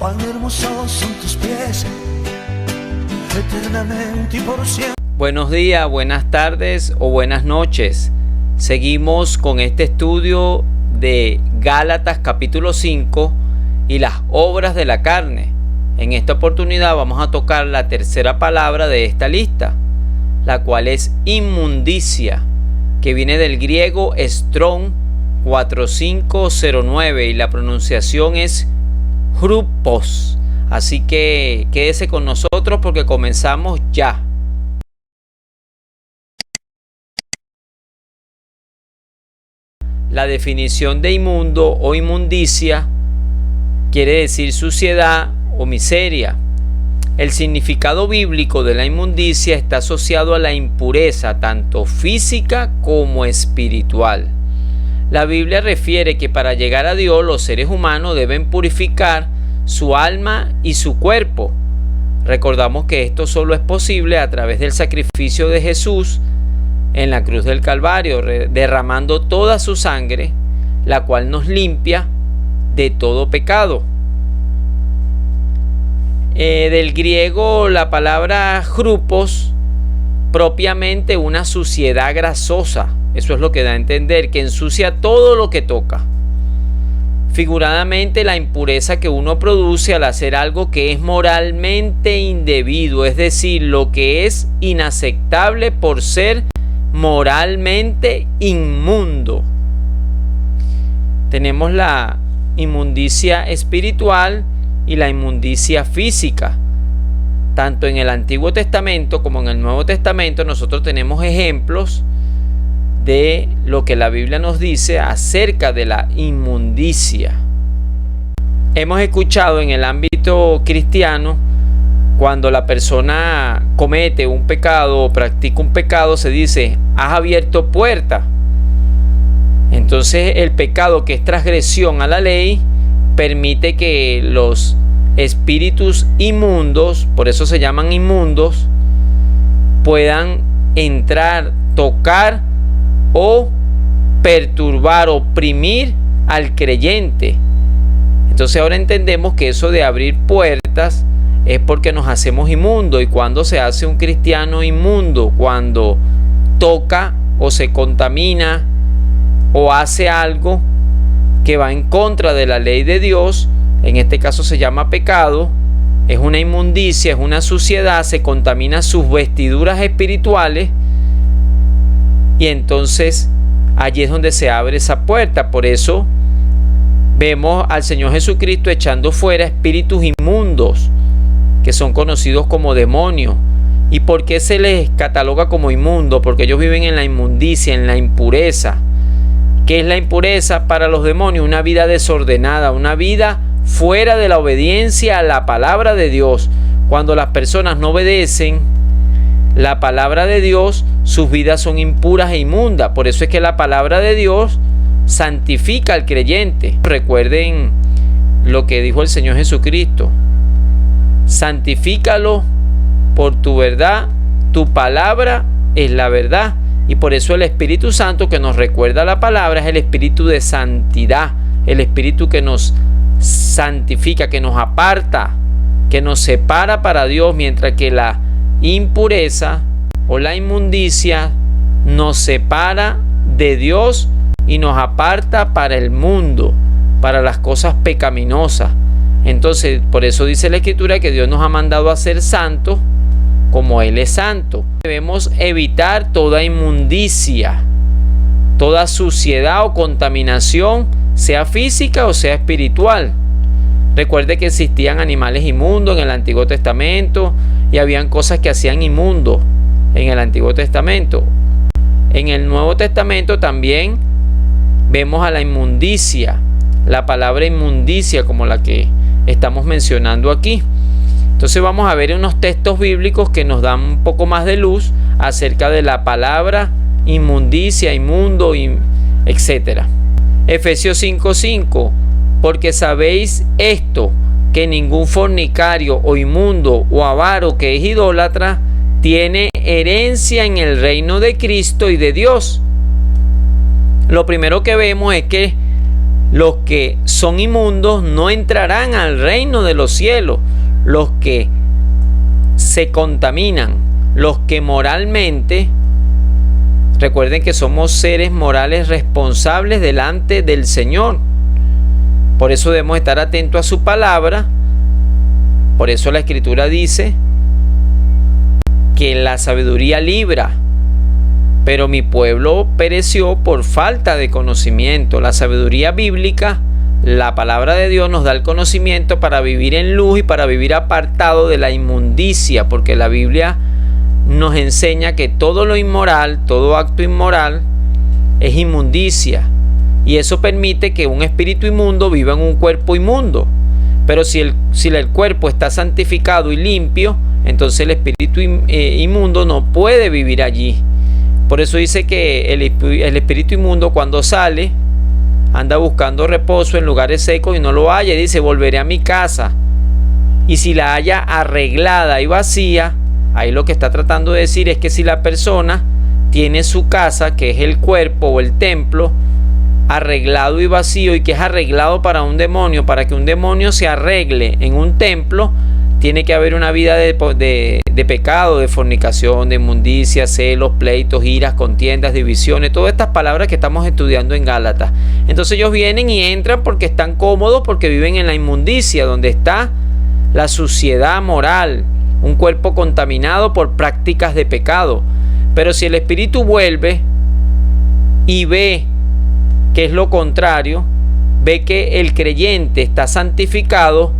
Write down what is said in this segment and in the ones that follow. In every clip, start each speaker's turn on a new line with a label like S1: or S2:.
S1: cuán hermosos son tus pies, eternamente y por siempre.
S2: Buenos días, buenas tardes o buenas noches. Seguimos con este estudio de Gálatas capítulo 5 y las obras de la carne. En esta oportunidad vamos a tocar la tercera palabra de esta lista, la cual es inmundicia, que viene del griego Strong 4509 y la pronunciación es grupos. Así que quédese con nosotros porque comenzamos ya. La definición de inmundo o inmundicia quiere decir suciedad o miseria. El significado bíblico de la inmundicia está asociado a la impureza, tanto física como espiritual. La Biblia refiere que para llegar a Dios los seres humanos deben purificar su alma y su cuerpo. Recordamos que esto solo es posible a través del sacrificio de Jesús en la cruz del Calvario, derramando toda su sangre, la cual nos limpia de todo pecado. Del griego la palabra grupos, propiamente una suciedad grasosa. Eso es lo que da a entender, que ensucia todo lo que toca. Figuradamente, la impureza que uno produce al hacer algo que es moralmente indebido, es decir, lo que es inaceptable por ser moralmente inmundo. Tenemos la inmundicia espiritual y la inmundicia física. Tanto en el Antiguo Testamento como en el Nuevo Testamento nosotros tenemos ejemplos de lo que la Biblia nos dice acerca de la inmundicia. Hemos escuchado en el ámbito cristiano, cuando la persona comete un pecado o practica un pecado, se dice: has abierto puerta. Entonces el pecado, que es transgresión a la ley, permite que los espíritus inmundos, por eso se llaman inmundos, puedan entrar, tocar o perturbar, oprimir al creyente. Entonces ahora entendemos que eso de abrir puertas es porque nos hacemos inmundos. ¿Y cuando se hace un cristiano inmundo? Cuando toca o se contamina o hace algo que va en contra de la ley de Dios. En este caso se llama pecado, es una inmundicia, es una suciedad, se contamina sus vestiduras espirituales y entonces allí es donde se abre esa puerta. Por eso vemos al Señor Jesucristo echando fuera espíritus inmundos que son conocidos como demonios. ¿Y por qué se les cataloga como inmundo? Porque ellos viven en la inmundicia, en la impureza. ¿Qué es la impureza para los demonios? Una vida desordenada, una vida fuera de la obediencia a la palabra de Dios. Cuando las personas no obedecen la palabra de Dios, sus vidas son impuras e inmundas. Por eso es que la palabra de Dios santifica al creyente. Recuerden lo que dijo el Señor Jesucristo: santifícalo por tu verdad, tu palabra es la verdad. Y por eso el Espíritu Santo, que nos recuerda la palabra, es el Espíritu de santidad, el Espíritu que nos santifica, que nos aparta, que nos separa para Dios, mientras que la impureza o la inmundicia nos separa de Dios y nos aparta para el mundo, para las cosas pecaminosas. Entonces, por eso dice la Escritura que Dios nos ha mandado a ser santos como Él es santo. Debemos evitar toda inmundicia, toda suciedad o contaminación, sea física o sea espiritual. Recuerde que existían animales inmundos en el Antiguo Testamento y habían cosas que hacían inmundos en el Antiguo Testamento. En el Nuevo Testamento también vemos a la inmundicia, la palabra inmundicia como la que estamos mencionando aquí. Entonces vamos a ver unos textos bíblicos que nos dan un poco más de luz acerca de la palabra inmundicia, inmundo, etc. Efesios 5:5: porque sabéis esto, que ningún fornicario o inmundo o avaro que es idólatra tiene herencia en el reino de Cristo y de Dios. Lo primero que vemos es que los que son inmundos no entrarán al reino de los cielos. Los que se contaminan, los que moralmente, recuerden que somos seres morales responsables delante del Señor. Por eso debemos estar atentos a su palabra. Por eso la Escritura dice que la sabiduría libra, pero mi pueblo pereció por falta de conocimiento. La sabiduría bíblica, la palabra de Dios, nos da el conocimiento para vivir en luz y para vivir apartado de la inmundicia, porque la Biblia nos enseña que todo lo inmoral, todo acto inmoral es inmundicia, y eso permite que un espíritu inmundo viva en un cuerpo inmundo. Pero si el cuerpo está santificado y limpio, entonces el espíritu inmundo no puede vivir allí. Por eso dice que el espíritu inmundo, cuando sale, anda buscando reposo en lugares secos y no lo halla, y dice: volveré a mi casa, y si la halla arreglada y vacía. Ahí lo que está tratando de decir es que si la persona tiene su casa, que es el cuerpo o el templo, arreglado y vacío, y que es arreglado para un demonio, para que un demonio se arregle en un templo, tiene que haber una vida de pecado, de fornicación, de inmundicia, celos, pleitos, iras, contiendas, divisiones, todas estas palabras que estamos estudiando en Gálatas. Entonces ellos vienen y entran porque están cómodos, porque viven en la inmundicia, donde está la suciedad moral, un cuerpo contaminado por prácticas de pecado. Pero si el espíritu vuelve y ve que es lo contrario, ve que el creyente está santificado,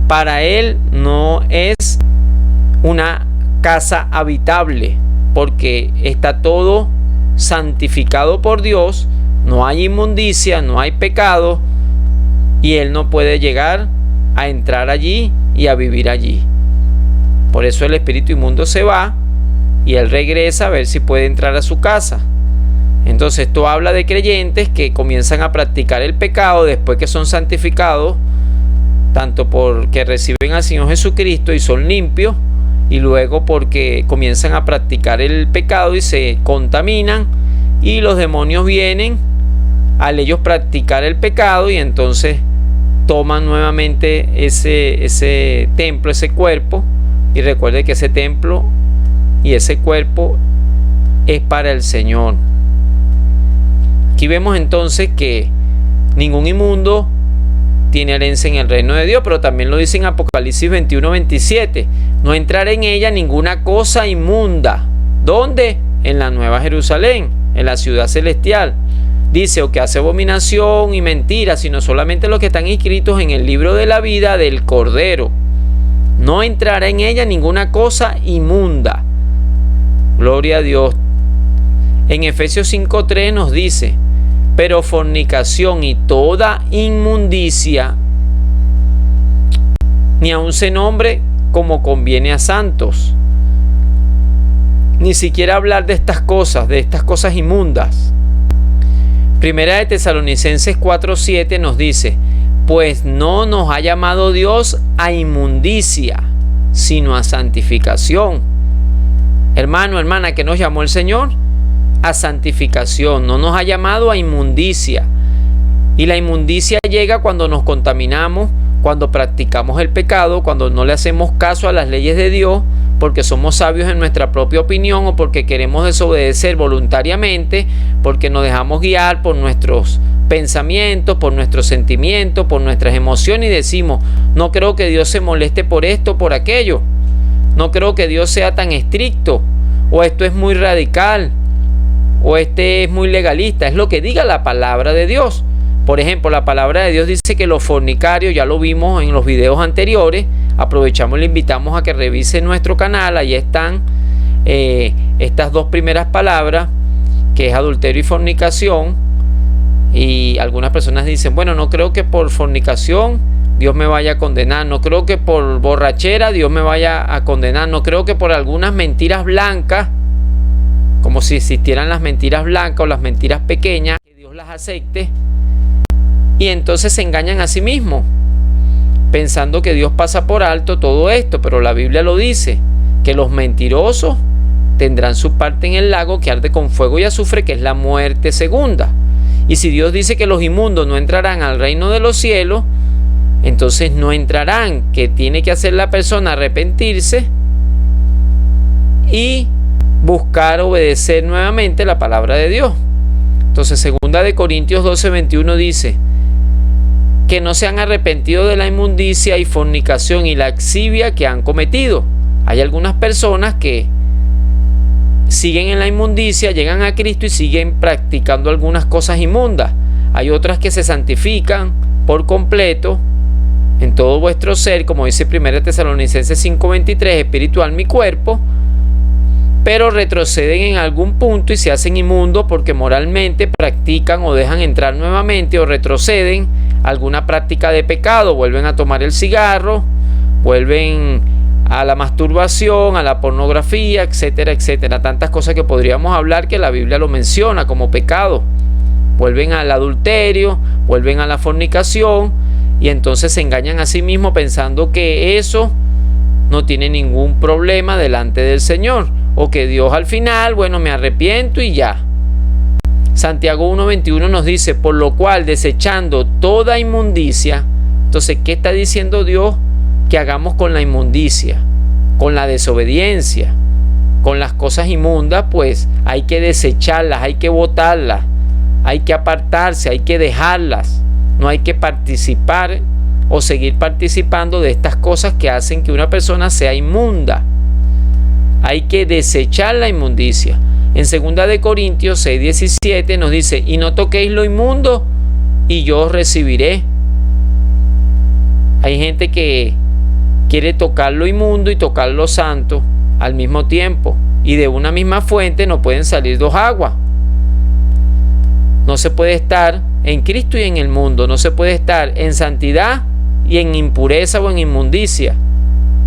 S2: para él no es una casa habitable, porque está todo santificado por Dios, no hay inmundicia, no hay pecado, y él no puede llegar a entrar allí y a vivir allí. Por eso el espíritu inmundo se va y él regresa a ver si puede entrar a su casa. Entonces esto habla de creyentes que comienzan a practicar el pecado después que son santificados, tanto porque reciben al Señor Jesucristo y son limpios, y luego porque comienzan a practicar el pecado y se contaminan, y los demonios vienen al ellos practicar el pecado, y entonces toman nuevamente ese templo, ese cuerpo. Y recuerde que ese templo y ese cuerpo es para el Señor. Aquí vemos entonces que ningún inmundo tiene herencia en el reino de Dios, pero también lo dice en Apocalipsis 21:27. No entrará en ella ninguna cosa inmunda. ¿Dónde? En la Nueva Jerusalén, en la ciudad celestial. Dice: o que hace abominación y mentira, sino solamente los que están inscritos en el libro de la vida del Cordero. No entrará en ella ninguna cosa inmunda. Gloria a Dios. En Efesios 5:3 nos dice: pero fornicación y toda inmundicia, ni aun se nombre como conviene a santos. Ni siquiera hablar de estas cosas inmundas. Primera de Tesalonicenses 4:7 nos dice: pues no nos ha llamado Dios a inmundicia, sino a santificación. Hermano, hermana, ¿qué nos llamó el Señor? A santificación. No nos ha llamado a inmundicia. Y la inmundicia llega cuando nos contaminamos, cuando practicamos el pecado, cuando no le hacemos caso a las leyes de Dios, porque somos sabios en nuestra propia opinión, o porque queremos desobedecer voluntariamente, porque nos dejamos guiar por nuestros pensamientos, por nuestros sentimientos, por nuestras emociones, y decimos: no creo que Dios se moleste por esto, por aquello, no creo que Dios sea tan estricto, o esto es muy radical, o este es muy legalista. Es lo que diga la palabra de Dios. Por ejemplo, la palabra de Dios dice que los fornicarios, ya lo vimos en los videos anteriores, aprovechamos y le invitamos a que revise nuestro canal. Ahí están estas dos primeras palabras, que es adulterio y fornicación. Y algunas personas dicen: bueno, no creo que por fornicación Dios me vaya a condenar, no creo que por borrachera Dios me vaya a condenar, no creo que por algunas mentiras blancas, como si existieran las mentiras blancas o las mentiras pequeñas, que Dios las acepte. Y entonces se engañan a sí mismos, pensando que Dios pasa por alto todo esto. Pero la Biblia lo dice, que los mentirosos tendrán su parte en el lago que arde con fuego y azufre, que es la muerte segunda. Y si Dios dice que los inmundos no entrarán al reino de los cielos, entonces no entrarán, que tiene que hacer la persona arrepentirse y buscar obedecer nuevamente la palabra de Dios. Entonces, 2 de Corintios 12:21 dice que no se han arrepentido de la inmundicia y fornicación y laxivia que han cometido. Hay algunas personas que siguen en la inmundicia, llegan a Cristo y siguen practicando algunas cosas inmundas. Hay otras que se santifican por completo en todo vuestro ser, como dice 1 Tesalonicenses 5:23, espiritual mi cuerpo, pero retroceden en algún punto y se hacen inmundos porque moralmente practican o dejan entrar nuevamente o retroceden alguna práctica de pecado, vuelven a tomar el cigarro, vuelven a la masturbación, a la pornografía, etcétera, etcétera. Tantas cosas que podríamos hablar que la Biblia lo menciona como pecado. Vuelven al adulterio, vuelven a la fornicación y entonces se engañan a sí mismos pensando que eso no tiene ningún problema delante del Señor, o que Dios al final, bueno, me arrepiento y ya. Santiago 1:21 nos dice, por lo cual desechando toda inmundicia. Entonces, ¿qué está diciendo Dios que hagamos con la inmundicia, con la desobediencia, con las cosas inmundas? Pues hay que desecharlas, hay que botarlas, hay que apartarse, hay que dejarlas. No hay que participar o seguir participando de estas cosas que hacen que una persona sea inmunda. Hay que desechar la inmundicia. En 2 de Corintios 6:17 nos dice, y no toquéis lo inmundo y yo os recibiré. Hay gente que quiere tocar lo inmundo y tocar lo santo al mismo tiempo, y de una misma fuente no pueden salir dos aguas. No se puede estar en Cristo y en el mundo, no se puede estar en santidad y en impureza o en inmundicia,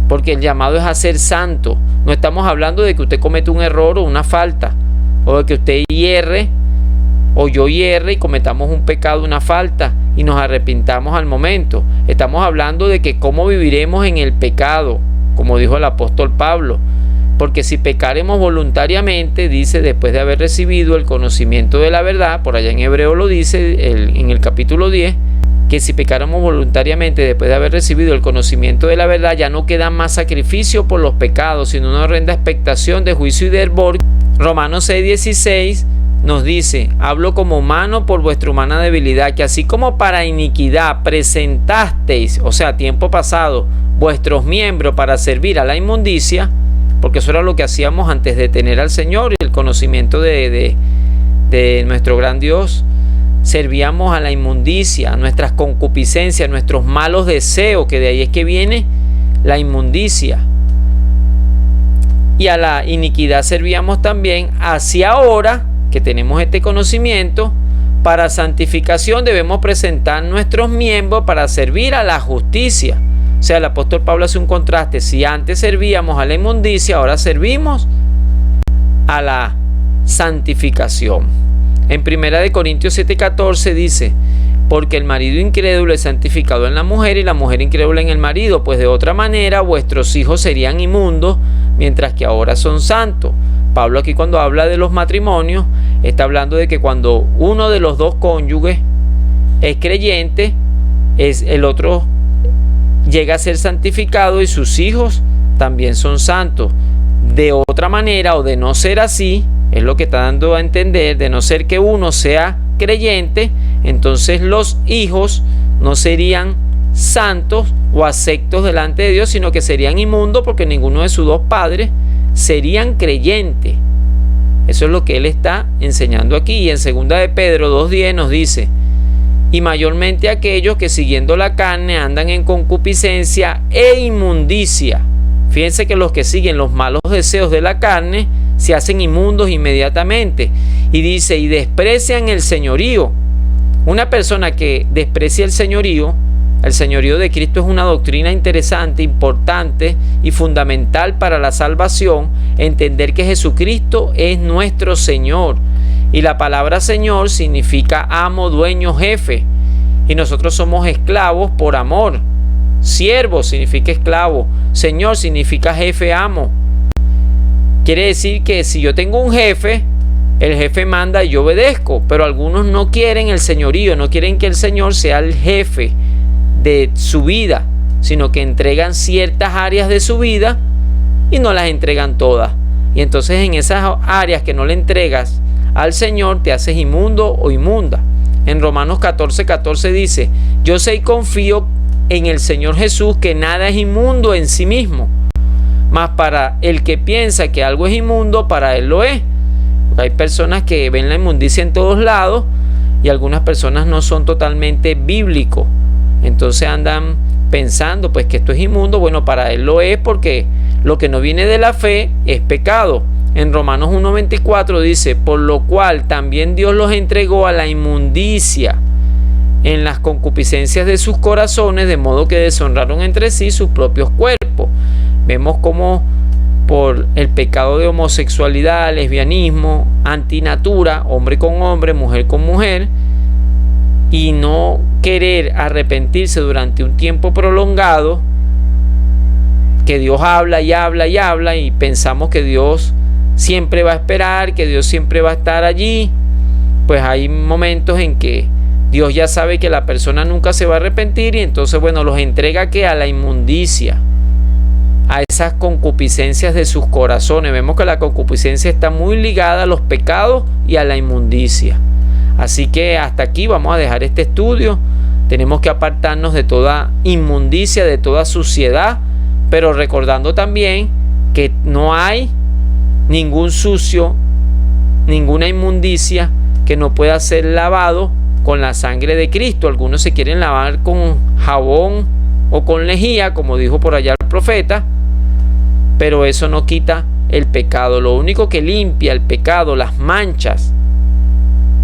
S2: porque el llamado es a ser santo. No estamos hablando de que usted comete un error o una falta, o de que usted hierre o yo hierre y cometamos un pecado, una falta, y nos arrepintamos al momento. Estamos hablando de que cómo viviremos en el pecado, como dijo el apóstol Pablo, porque si pecaremos voluntariamente, dice, después de haber recibido el conocimiento de la verdad, por allá en Hebreo lo dice en el capítulo 10, que si pecáramos voluntariamente después de haber recibido el conocimiento de la verdad, ya no queda más sacrificio por los pecados, sino una horrenda expectación de juicio y de hervor. Romanos 6:16 nos dice, hablo como humano por vuestra humana debilidad, que así como para iniquidad presentasteis, o sea, tiempo pasado, vuestros miembros para servir a la inmundicia, porque eso era lo que hacíamos antes de tener al Señor y el conocimiento de nuestro gran Dios. Servíamos a la inmundicia, a nuestras concupiscencias, a nuestros malos deseos, que de ahí es que viene la inmundicia. Y a la iniquidad servíamos también. Así ahora que tenemos este conocimiento, para santificación debemos presentar nuestros miembros para servir a la justicia. O sea, el apóstol Pablo hace un contraste. Si antes servíamos a la inmundicia, ahora servimos a la santificación. En 1 de Corintios 7:14 dice, porque el marido incrédulo es santificado en la mujer y la mujer incrédula en el marido, pues de otra manera vuestros hijos serían inmundos, mientras que ahora son santos. Pablo aquí, cuando habla de los matrimonios, está hablando de que cuando uno de los dos cónyuges es creyente, el otro llega a ser santificado y sus hijos también son santos. De otra manera, o de no ser así, es lo que está dando a entender, de no ser que uno sea creyente, entonces los hijos no serían santos o aceptos delante de Dios, sino que serían inmundos, porque ninguno de sus dos padres serían creyentes. Eso es lo que él está enseñando aquí. Y en 2 de Pedro 2:10 nos dice, y mayormente aquellos que siguiendo la carne andan en concupiscencia e inmundicia. Fíjense que los que siguen los malos deseos de la carne se hacen inmundos inmediatamente. Y dice, y desprecian el señorío. Una persona que desprecia el señorío de Cristo, es una doctrina interesante, importante y fundamental para la salvación. Entender que Jesucristo es nuestro Señor. Y la palabra Señor significa amo, dueño, jefe. Y nosotros somos esclavos por amor. Siervo significa esclavo. Señor significa jefe, amo. Quiere decir que si yo tengo un jefe, el jefe manda y yo obedezco, pero algunos no quieren el señorío, no quieren que el Señor sea el jefe de su vida, sino que entregan ciertas áreas de su vida y no las entregan todas. Y entonces en esas áreas que no le entregas al Señor te haces inmundo o inmunda. En Romanos 14:14 dice: yo sé y confío en el Señor Jesús que nada es inmundo en sí mismo, mas para el que piensa que algo es inmundo, para él lo es. Porque hay personas que ven la inmundicia en todos lados y algunas personas no son totalmente bíblicos. Entonces andan pensando pues que esto es inmundo. Bueno, para él lo es, porque lo que no viene de la fe es pecado. En Romanos 1:24 dice: por lo cual también Dios los entregó a la inmundicia en las concupiscencias de sus corazones, de modo que deshonraron entre sí sus propios cuerpos. Vemos cómo por el pecado de homosexualidad, lesbianismo, antinatura, hombre con hombre, mujer con mujer, y no querer arrepentirse durante un tiempo prolongado, que Dios habla y habla y habla y pensamos que Dios siempre va a esperar, que Dios siempre va a estar allí. Pues hay momentos en que Dios ya sabe que la persona nunca se va a arrepentir y entonces bueno, los entrega que a la inmundicia, a esas concupiscencias de sus corazones. Vemos que la concupiscencia está muy ligada a los pecados y a la inmundicia. Así que hasta aquí vamos a dejar este estudio. Tenemos que apartarnos de toda inmundicia, de toda suciedad, pero recordando también que no hay ningún sucio, ninguna inmundicia que no pueda ser lavado con la sangre de Cristo. Algunos se quieren lavar con jabón o con lejía, como dijo por allá el profeta, pero eso no quita el pecado. Lo único que limpia el pecado, las manchas,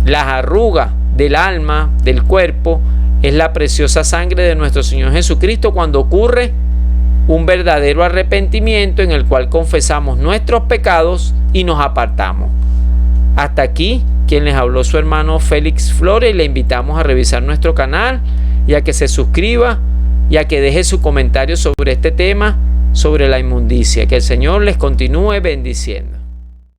S2: las arrugas del alma, del cuerpo, es la preciosa sangre de nuestro Señor Jesucristo, cuando ocurre un verdadero arrepentimiento en el cual confesamos nuestros pecados y nos apartamos. Hasta aquí quien les habló, su hermano Félix Flores, y le invitamos a revisar nuestro canal y a que se suscriba y a que deje su comentario sobre este tema, sobre la inmundicia. Que el Señor les continúe bendiciendo.